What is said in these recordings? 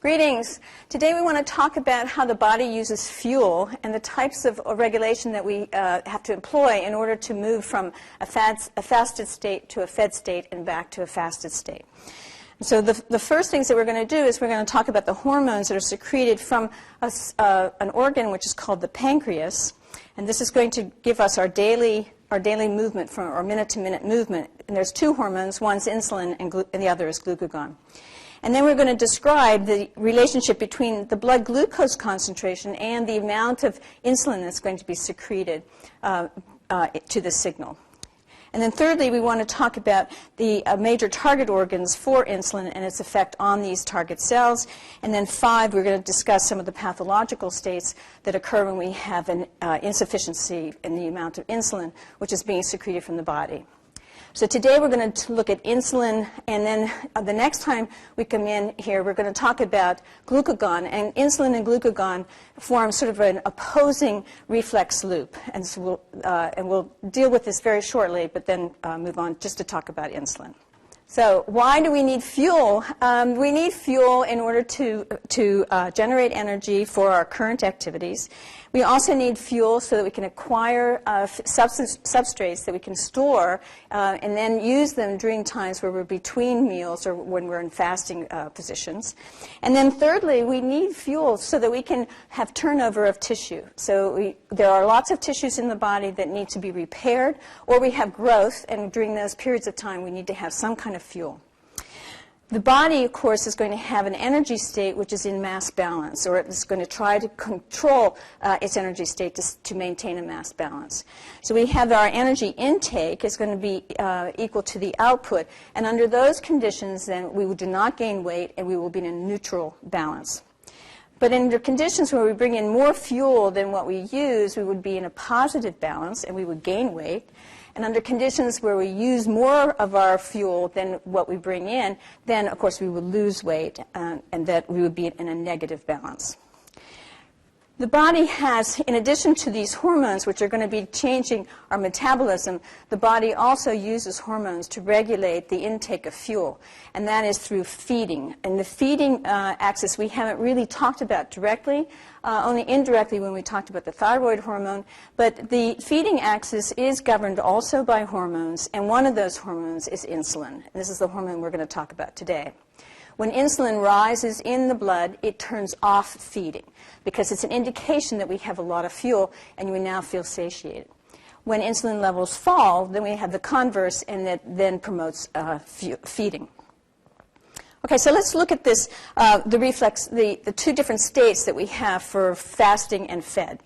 Greetings. Today we want to talk about how the body uses fuel and the types of regulation that we have to employ in order to move from a fasted state to a fed state and back to a fasted state. So the first things that we're going to do is we're going to talk about the hormones that are secreted from an organ which is called the pancreas. And this is going to give us our daily movement, from our minute-to-minute movement. And there's two hormones. One's insulin and the other is glucagon. And then we're going to describe the relationship between the blood glucose concentration and the amount of insulin that's going to be secreted to the signal. And then thirdly, we want to talk about the major target organs for insulin and its effect on these target cells. And then 5, we're going to discuss some of the pathological states that occur when we have an insufficiency in the amount of insulin which is being secreted from the body. So today we're going to look at insulin, and then the next time we come in here we're going to talk about glucagon. And insulin and glucagon form sort of an opposing reflex loop. And so we'll deal with this very shortly, but then move on just to talk about insulin. So why do we need fuel? We need fuel in order to generate energy for our current activities. We also need fuel so that we can acquire substrates that we can store and then use them during times where we're between meals or when we're in fasting positions. And then thirdly, we need fuel so that we can have turnover of tissue. So there are lots of tissues in the body that need to be repaired, or we have growth, and during those periods of time we need to have some kind of fuel. The body, of course, is going to have an energy state which is in mass balance, or it's going to try to control its energy state to maintain a mass balance. So we have our energy intake is going to be equal to the output, and under those conditions then we do not gain weight and we will be in a neutral balance. But under conditions where we bring in more fuel than what we use, we would be in a positive balance and we would gain weight. And under conditions where we use more of our fuel than what we bring in, then, of course, we would lose weight and that we would be in a negative balance. The body has, in addition to these hormones, which are going to be changing our metabolism, the body also uses hormones to regulate the intake of fuel, and that is through feeding. And the feeding axis we haven't really talked about directly, only indirectly when we talked about the thyroid hormone, but the feeding axis is governed also by hormones, and one of those hormones is insulin. And this is the hormone we're going to talk about today. When insulin rises in the blood, it turns off feeding because it's an indication that we have a lot of fuel and we now feel satiated. When insulin levels fall, then we have the converse, and that then promotes feeding. Okay, so let's look at this, the two different states that we have for fasting and fed.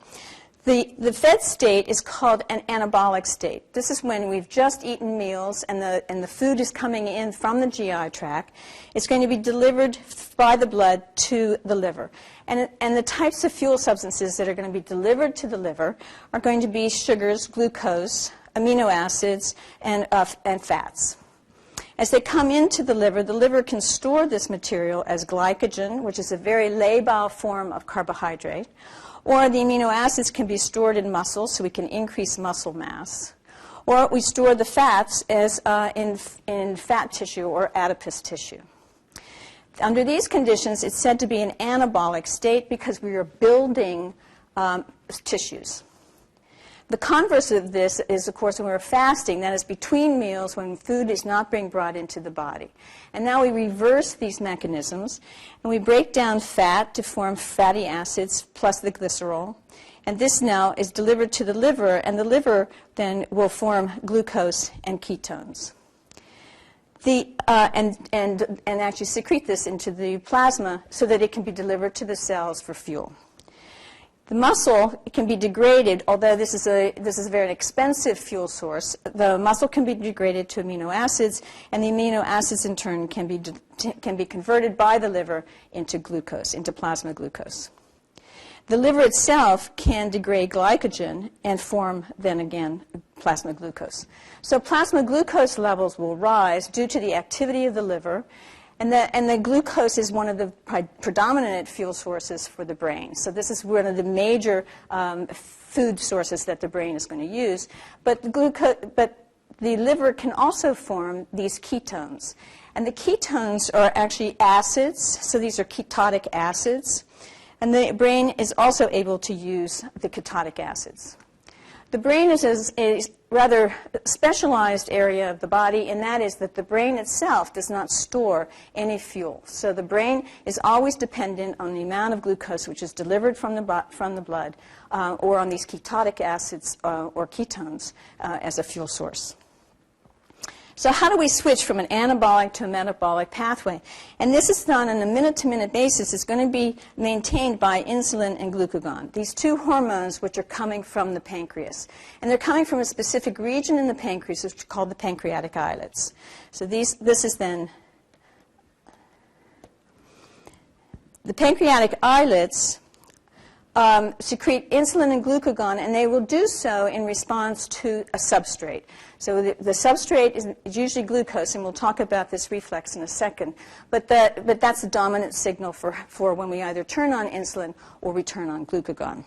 The fed state is called an anabolic state. This is when we've just eaten meals and the food is coming in from the GI tract. It's going to be delivered by the blood to the liver. And the types of fuel substances that are going to be delivered to the liver are going to be sugars, glucose, amino acids, and fats. As they come into the liver can store this material as glycogen, which is a very labile form of carbohydrate. Or the amino acids can be stored in muscle, so we can increase muscle mass. Or we store the fats as in fat tissue or adipose tissue. Under these conditions, it's said to be an anabolic state because we are building tissues. The converse of this is, of course, when we're fasting, that is between meals when food is not being brought into the body. And now we reverse these mechanisms, and we break down fat to form fatty acids plus the glycerol. And this now is delivered to the liver, and the liver then will form glucose and ketones. And actually secrete this into the plasma so that it can be delivered to the cells for fuel. The muscle can be degraded, although this is a very expensive fuel source. The muscle can be degraded to amino acids, and the amino acids in turn can be converted by the liver into glucose, into plasma glucose. The liver itself can degrade glycogen and form then again plasma glucose. So plasma glucose levels will rise due to the activity of the liver. And the glucose is one of the predominant fuel sources for the brain. So this is one of the major food sources that the brain is going to use. But the liver can also form these ketones. And the ketones are actually acids, so these are ketotic acids. And the brain is also able to use the ketotic acids. The brain is a rather specialized area of the body, and that is that the brain itself does not store any fuel. So the brain is always dependent on the amount of glucose which is delivered from the blood or on these ketotic acids or ketones as a fuel source. So how do we switch from an anabolic to a metabolic pathway? And this is done on a minute-to-minute basis. It's going to be maintained by insulin and glucagon, these two hormones which are coming from the pancreas. And they're coming from a specific region in the pancreas, which is called the pancreatic islets. So this is then the pancreatic islets secrete insulin and glucagon, and they will do so in response to a substrate. So the substrate is usually glucose, and we'll talk about this reflex in a second. But that's the dominant signal for when we either turn on insulin or we turn on glucagon.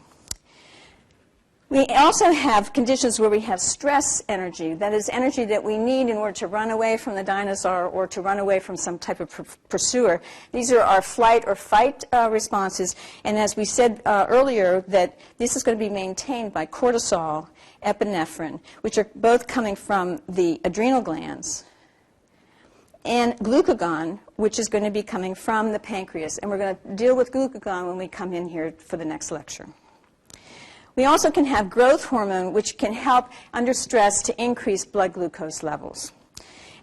We also have conditions where we have stress energy, that is energy that we need in order to run away from the dinosaur or to run away from some type of pursuer. These are our flight or fight responses, and as we said earlier, that this is going to be maintained by cortisol, epinephrine, which are both coming from the adrenal glands, and glucagon, which is going to be coming from the pancreas. And we're going to deal with glucagon when we come in here for the next lecture. We also can have growth hormone, which can help under stress to increase blood glucose levels.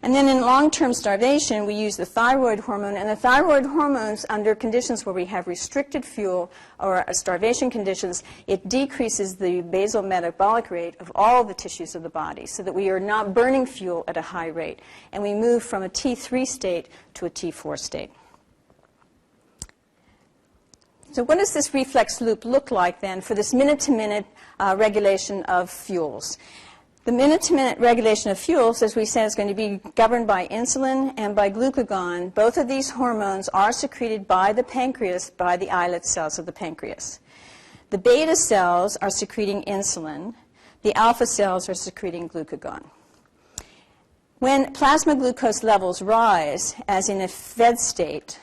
And then in long-term starvation, we use the thyroid hormone. And the thyroid hormones, under conditions where we have restricted fuel or starvation conditions, it decreases the basal metabolic rate of all the tissues of the body so that we are not burning fuel at a high rate. And we move from a T3 state to a T4 state. So what does this reflex loop look like then for this minute-to-minute regulation of fuels? The minute-to-minute regulation of fuels, as we said, is going to be governed by insulin and by glucagon. Both of these hormones are secreted by the pancreas, by the islet cells of the pancreas. The beta cells are secreting insulin. The alpha cells are secreting glucagon. When plasma glucose levels rise, as in a fed state,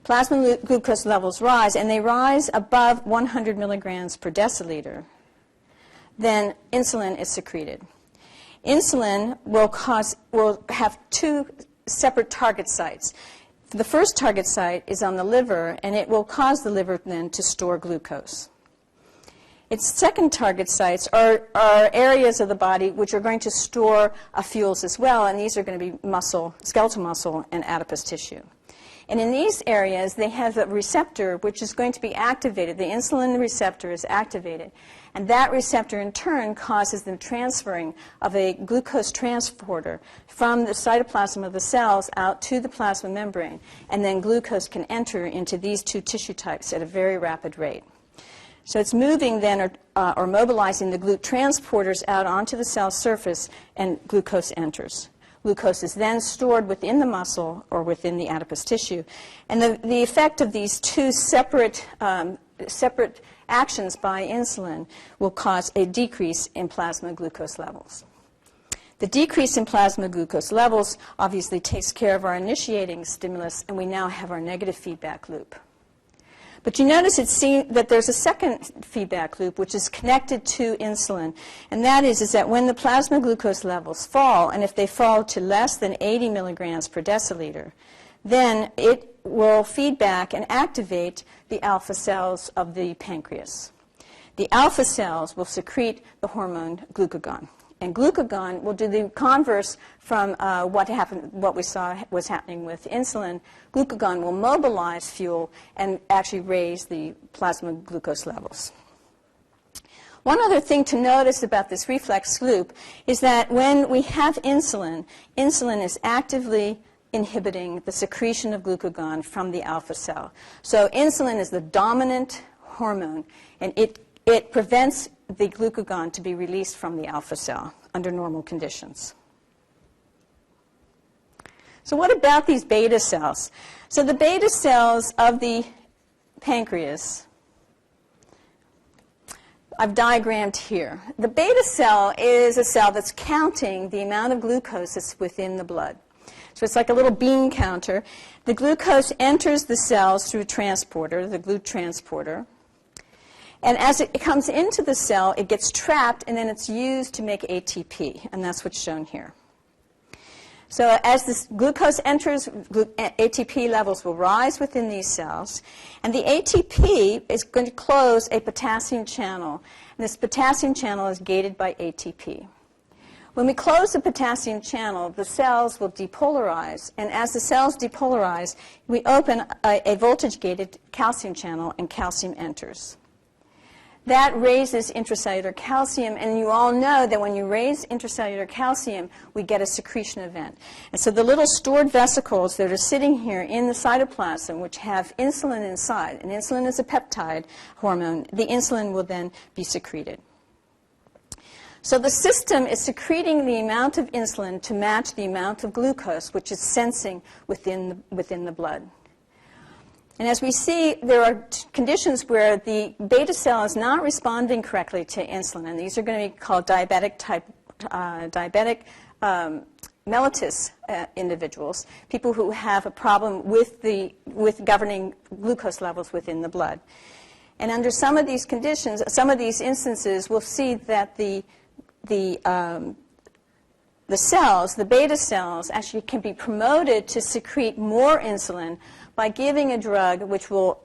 plasma glucose levels rise, and they rise above 100 milligrams per deciliter, then insulin is secreted. Insulin will have two separate target sites. The first target site is on the liver, and it will cause the liver then to store glucose. Its second target sites are areas of the body which are going to store fuels as well, and these are going to be muscle, skeletal muscle, and adipose tissue. And in these areas, they have a receptor which is going to be activated. The insulin receptor is activated. And that receptor, in turn, causes the transferring of a glucose transporter from the cytoplasm of the cells out to the plasma membrane. And then glucose can enter into these two tissue types at a very rapid rate. So it's moving then or mobilizing the GLUT transporters out onto the cell surface, and glucose enters. Glucose is then stored within the muscle or within the adipose tissue. And the effect of these two separate actions by insulin will cause a decrease in plasma glucose levels. The decrease in plasma glucose levels obviously takes care of our initiating stimulus, and we now have our negative feedback loop. But you notice that there's a second feedback loop which is connected to insulin, and that is that when the plasma glucose levels fall, and if they fall to less than 80 milligrams per deciliter, then it will feed back and activate the alpha cells of the pancreas. The alpha cells will secrete the hormone glucagon. And glucagon will do the converse from what we saw was happening with insulin. Glucagon will mobilize fuel and actually raise the plasma glucose levels. One other thing to notice about this reflex loop is that when we have insulin, insulin is actively inhibiting the secretion of glucagon from the alpha cell. So insulin is the dominant hormone, and it prevents the glucagon to be released from the alpha cell under normal conditions. So what about these beta cells? So the beta cells of the pancreas, I've diagrammed here. The beta cell is a cell that's counting the amount of glucose that's within the blood. So it's like a little bean counter. The glucose enters the cells through a transporter, the GLUT transporter. And as it comes into the cell, it gets trapped, and then it's used to make ATP, and that's what's shown here. So as this glucose enters, ATP levels will rise within these cells, and the ATP is going to close a potassium channel. And this potassium channel is gated by ATP. When we close the potassium channel, the cells will depolarize, and as the cells depolarize, we open a voltage-gated calcium channel, and calcium enters. That raises intracellular calcium, and you all know that when you raise intracellular calcium, we get a secretion event. And so the little stored vesicles that are sitting here in the cytoplasm, which have insulin inside, and insulin is a peptide hormone, the insulin will then be secreted. So the system is secreting the amount of insulin to match the amount of glucose, which is sensing within the blood. And as we see, there are conditions where the beta cell is not responding correctly to insulin, and these are going to be called diabetic mellitus individuals, people who have a problem with governing glucose levels within the blood. And under some of these conditions, some of these instances, we'll see that the cells, the beta cells, actually can be promoted to secrete more insulin by giving a drug which will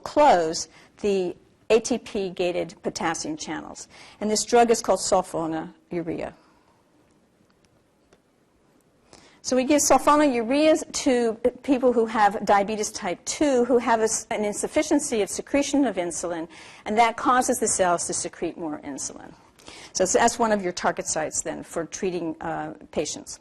close the ATP-gated potassium channels. And this drug is called sulfonylurea. So we give sulfonylureas to people who have diabetes type 2, who have an insufficiency of secretion of insulin, and that causes the cells to secrete more insulin. So that's one of your target sites then for treating patients.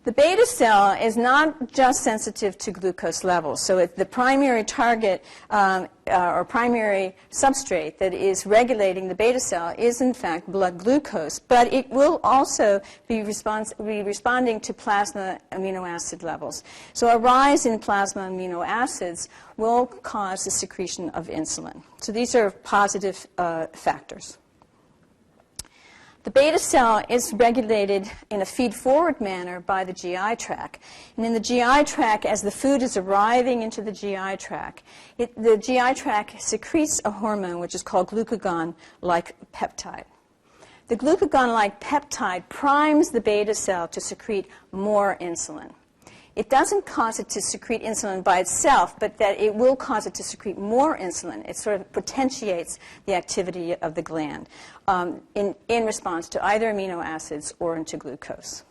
The beta cell is not just sensitive to glucose levels. So the primary target or primary substrate that is regulating the beta cell is, in fact, blood glucose. But it will also be responding to plasma amino acid levels. So a rise in plasma amino acids will cause the secretion of insulin. So these are positive factors. The beta cell is regulated in a feed-forward manner by the GI tract. And in the GI tract, as the food is arriving into the GI tract, the GI tract secretes a hormone which is called glucagon-like peptide. The glucagon-like peptide primes the beta cell to secrete more insulin. It doesn't cause it to secrete insulin by itself, but that it will cause it to secrete more insulin. It sort of potentiates the activity of the gland in response to either amino acids or into glucose.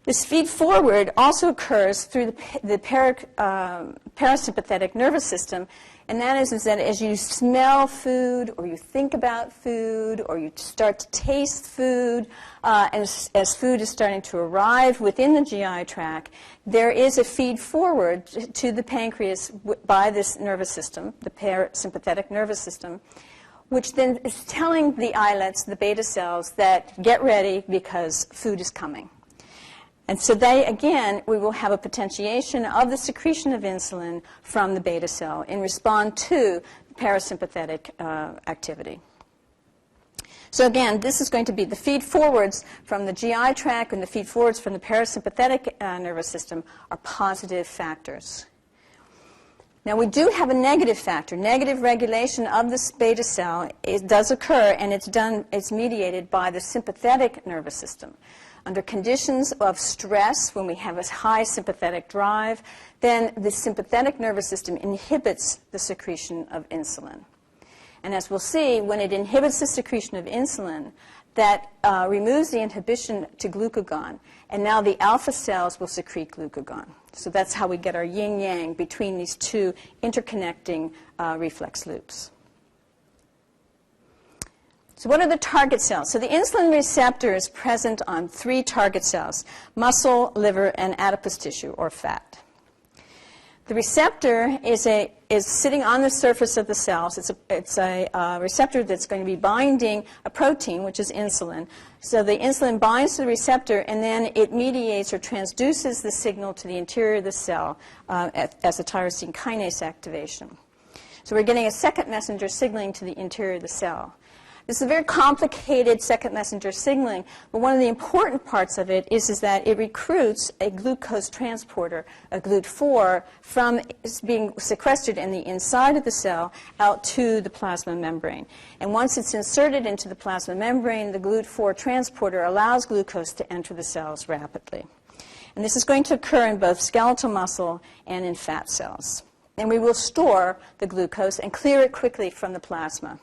This feed-forward also occurs through the parasympathetic nervous system, and that is that as you smell food or you think about food or you start to taste food, as food is starting to arrive within the GI tract, there is a feed-forward to the pancreas by this nervous system, the parasympathetic nervous system, which then is telling the islets, the beta cells, that get ready because food is coming. And so we will have a potentiation of the secretion of insulin from the beta cell in response to parasympathetic activity. So again, this is going to be the feed-forwards from the GI tract and the feed-forwards from the parasympathetic nervous system are positive factors. Now, we do have a negative factor. Negative regulation of this beta cell does occur, and it's mediated by the sympathetic nervous system. Under conditions of stress, when we have a high sympathetic drive, then the sympathetic nervous system inhibits the secretion of insulin. And as we'll see, when it inhibits the secretion of insulin, that removes the inhibition to glucagon, and now the alpha cells will secrete glucagon. So that's how we get our yin-yang between these two interconnecting reflex loops. So what are the target cells? So the insulin receptor is present on 3 target cells: muscle, liver, and adipose tissue, or fat. The receptor is sitting on the surface of the cells. It's a receptor that's going to be binding a protein, which is insulin. So the insulin binds to the receptor, and then it mediates or transduces the signal to the interior of the cell as a tyrosine kinase activation. So we're getting a second messenger signaling to the interior of the cell. This is a very complicated second messenger signaling, but one of the important parts of it is that it recruits a glucose transporter, a GLUT4, from being sequestered in the inside of the cell out to the plasma membrane. And once it's inserted into the plasma membrane, the GLUT4 transporter allows glucose to enter the cells rapidly. And this is going to occur in both skeletal muscle and in fat cells. And we will store the glucose and clear it quickly from the plasma.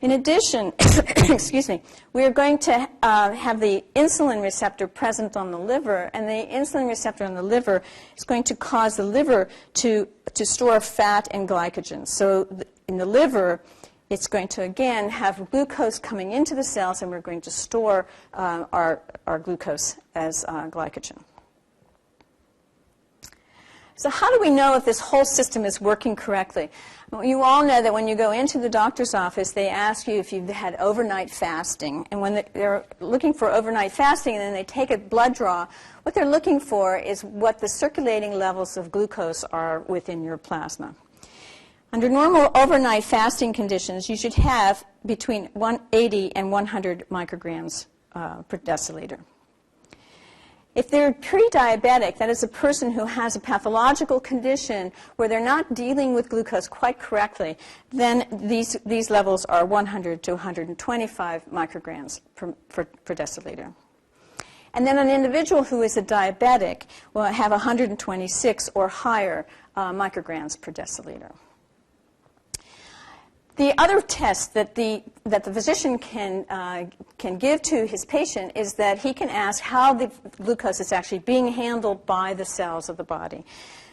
In addition, excuse me, we are going to have the insulin receptor present on the liver, and the insulin receptor on the liver is going to cause the liver to store fat and glycogen. So in the liver, it's going to, again, have glucose coming into the cells, and we're going to store our glucose as glycogen. So how do we know if this whole system is working correctly? Well, you all know that when you go into the doctor's office, they ask you if you've had overnight fasting. And when they're looking for overnight fasting and then they take a blood draw, what they're looking for is what the circulating levels of glucose are within your plasma. Under normal overnight fasting conditions, you should have between 180 and 100 micrograms per deciliter. If they're pre-diabetic, that is a person who has a pathological condition where they're not dealing with glucose quite correctly, then these levels are 100 to 125 micrograms per deciliter. And then an individual who is a diabetic will have 126 or higher micrograms per deciliter. The other test that the physician can give to his patient is that he can ask how the glucose is actually being handled by the cells of the body.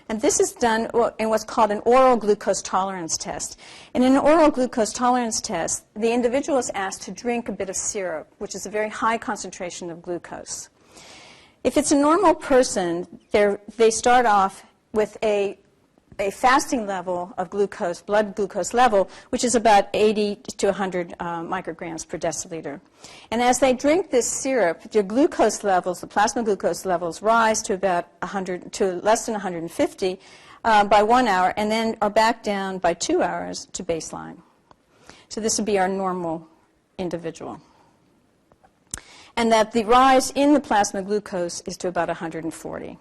And this is done in what's called an oral glucose tolerance test. In an oral glucose tolerance test, the individual is asked to drink a bit of syrup, which is a very high concentration of glucose. If it's a normal person, they start off with a fasting level of glucose, blood glucose level, which is about 80 to 100 micrograms per deciliter. And as they drink this syrup, their glucose levels, the plasma glucose levels, rise to about 100 to less than 150 by 1 hour, and then are back down by 2 hours to baseline. So this would be our normal individual. And that the rise in the plasma glucose is to about 140.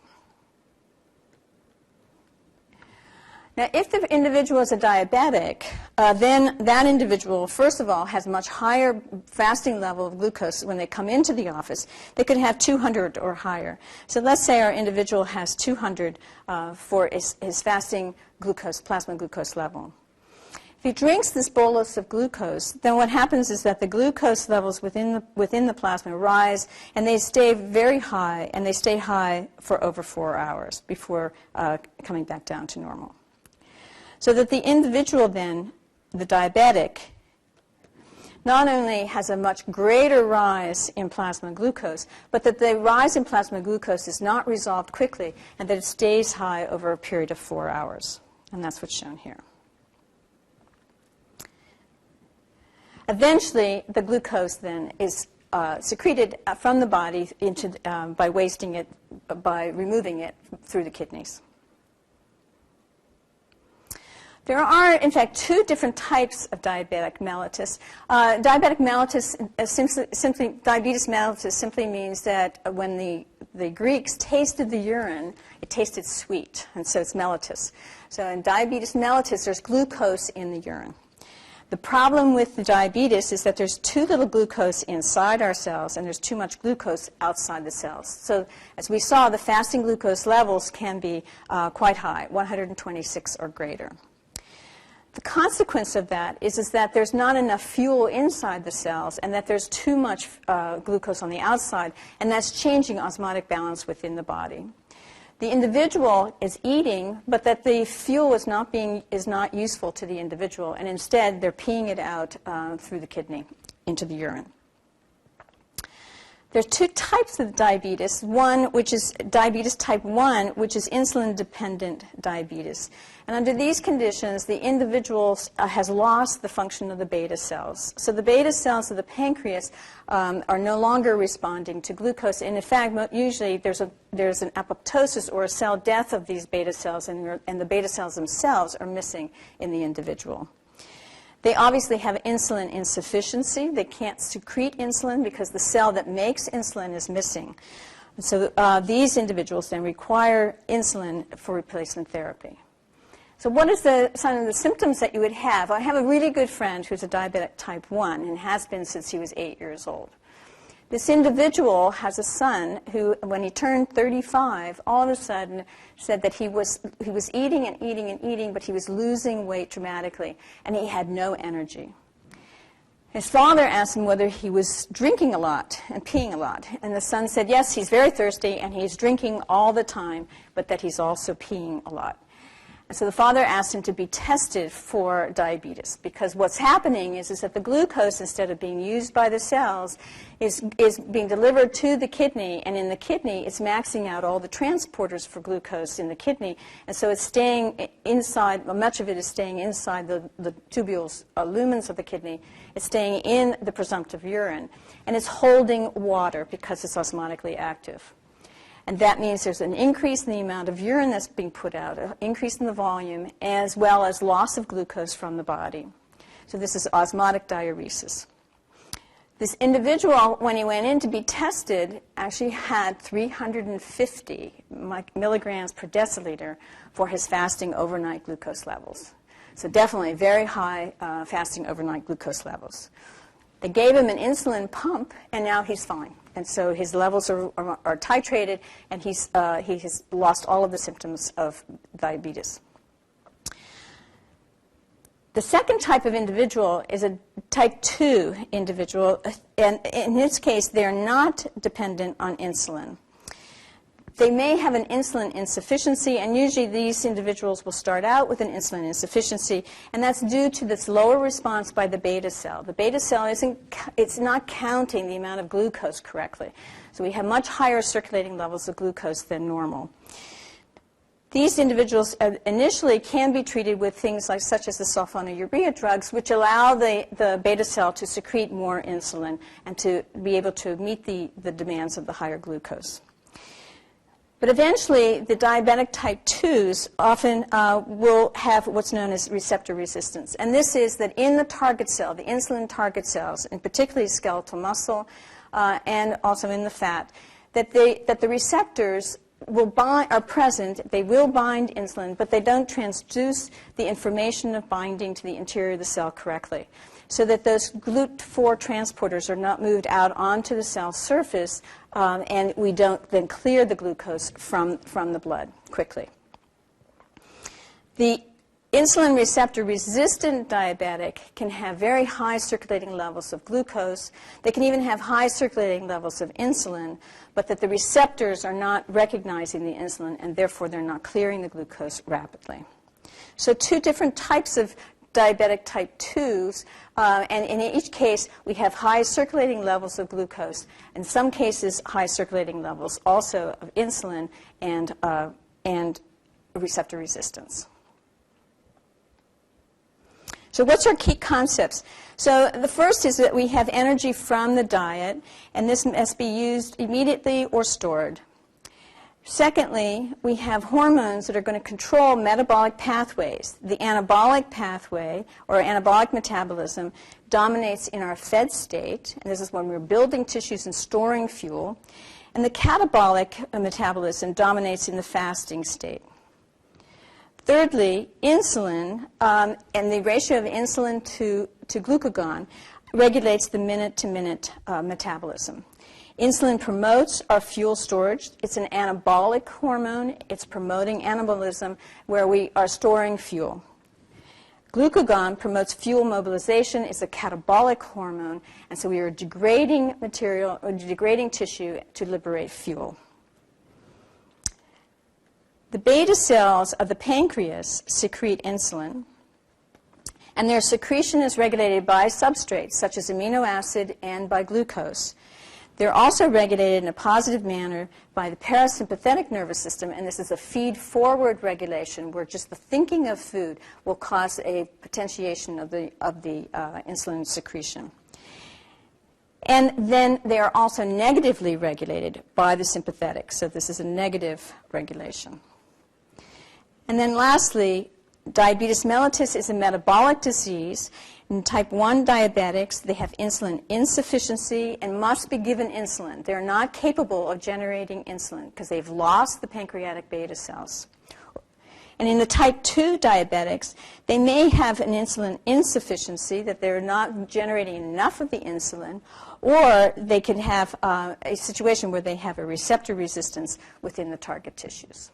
Now, if the individual is a diabetic, then that individual, first of all, has a much higher fasting level of glucose when they come into the office. They could have 200 or higher. So let's say our individual has 200 for his fasting glucose, plasma glucose level. If he drinks this bolus of glucose, then what happens is that the glucose levels within the plasma rise, and they stay very high, and they stay high for over 4 hours before coming back down to normal. So that the individual then, the diabetic, not only has a much greater rise in plasma glucose, but that the rise in plasma glucose is not resolved quickly and that it stays high over a period of 4 hours. And that's what's shown here. Eventually, the glucose then is secreted from the body by wasting it, by removing it through the kidneys. There are, in fact, two different types of diabetic mellitus. Diabetic mellitus, diabetes mellitus simply means that when the Greeks tasted the urine, it tasted sweet, and so it's mellitus. So in diabetes mellitus, there's glucose in the urine. The problem with the diabetes is that there's too little glucose inside our cells and there's too much glucose outside the cells. So as we saw, the fasting glucose levels can be quite high, 126 or greater. The consequence of that is that there's not enough fuel inside the cells and that there's too much glucose on the outside, and that's changing osmotic balance within the body. The individual is eating, but that the fuel is not useful to the individual, and instead they're peeing it out through the kidney into the urine. There's two types of diabetes. One, which is diabetes type 1, which is insulin-dependent diabetes. And under these conditions, the individual has lost the function of the beta cells. So the beta cells of the pancreas are no longer responding to glucose. And in fact, usually there's an apoptosis or a cell death of these beta cells, and the beta cells themselves are missing in the individual. They obviously have insulin insufficiency. They can't secrete insulin because the cell that makes insulin is missing. And so these individuals then require insulin for replacement therapy. So what is some of the symptoms that you would have? I have a really good friend who's a diabetic type 1 and has been since he was 8 years old. This individual has a son who, when he turned 35, all of a sudden said that he was eating and eating and eating, but he was losing weight dramatically, and he had no energy. His father asked him whether he was drinking a lot and peeing a lot, and the son said, yes, he's very thirsty, and he's drinking all the time, but that he's also peeing a lot. And so the father asked him to be tested for diabetes, because what's happening is that the glucose, instead of being used by the cells, is being delivered to the kidney, and in the kidney it's maxing out all the transporters for glucose in the kidney, and so it's staying inside, well, much of it is staying inside the tubules, lumens of the kidney. It's staying in the presumptive urine, and it's holding water because it's osmotically active. And that means there's an increase in the amount of urine that's being put out, an increase in the volume, as well as loss of glucose from the body. So this is osmotic diuresis. This individual, when he went in to be tested, actually had 350 milligrams per deciliter for his fasting overnight glucose levels. So definitely very high fasting overnight glucose levels. They gave him an insulin pump, and now he's fine. And so his levels are titrated, and he has lost all of the symptoms of diabetes. The second type of individual is a type 2 individual, and in this case, they're not dependent on insulin. They may have an insulin insufficiency, and usually these individuals will start out with an insulin insufficiency, and that's due to this lower response by the beta cell. The beta cell it's not counting the amount of glucose correctly. So we have much higher circulating levels of glucose than normal. These individuals initially can be treated with things such as the sulfonylurea drugs, which allow the beta cell to secrete more insulin and to be able to meet the demands of the higher glucose. But eventually, the diabetic type 2s often will have what's known as receptor resistance. And this is that in the target cell, the insulin target cells, and particularly skeletal muscle and also in the fat, that the receptors are present. They will bind insulin, but they don't transduce the information of binding to the interior of the cell correctly, so that those GLUT4 transporters are not moved out onto the cell surface, and we don't then clear the glucose from the blood quickly. The insulin receptor resistant diabetic can have very high circulating levels of glucose. They can even have high circulating levels of insulin, but that the receptors are not recognizing the insulin, and therefore they're not clearing the glucose rapidly. So two different types of diabetic type 2s, and in each case we have high circulating levels of glucose. In some cases, high circulating levels also of insulin and receptor resistance. So what's our key concepts? So the first is that we have energy from the diet, and this must be used immediately or stored. Secondly, we have hormones that are going to control metabolic pathways. The anabolic pathway, or anabolic metabolism, dominates in our fed state, and this is when we're building tissues and storing fuel. And the catabolic metabolism dominates in the fasting state. Thirdly, insulin and the ratio of insulin to glucagon regulates the minute-to-minute metabolism. Insulin promotes our fuel storage. It's an anabolic hormone. It's promoting anabolism where we are storing fuel. Glucagon promotes fuel mobilization. It's a catabolic hormone, and so we are degrading material or degrading tissue to liberate fuel. The beta cells of the pancreas secrete insulin, and their secretion is regulated by substrates such as amino acid and by glucose. They're also regulated in a positive manner by the parasympathetic nervous system, and this is a feed-forward regulation where just the thinking of food will cause a potentiation of the insulin secretion. And then they are also negatively regulated by the sympathetic, so this is a negative regulation. And then lastly, diabetes mellitus is a metabolic disease, In type 1 diabetics, they have insulin insufficiency and must be given insulin. They're not capable of generating insulin because they've lost the pancreatic beta cells. And in the type 2 diabetics, they may have an insulin insufficiency, that they're not generating enough of the insulin, or they can have a situation where they have a receptor resistance within the target tissues.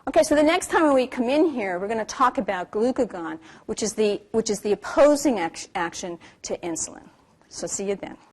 Okay, so the next time when we come in here, we're going to talk about glucagon, which is the opposing action to insulin. So see you then.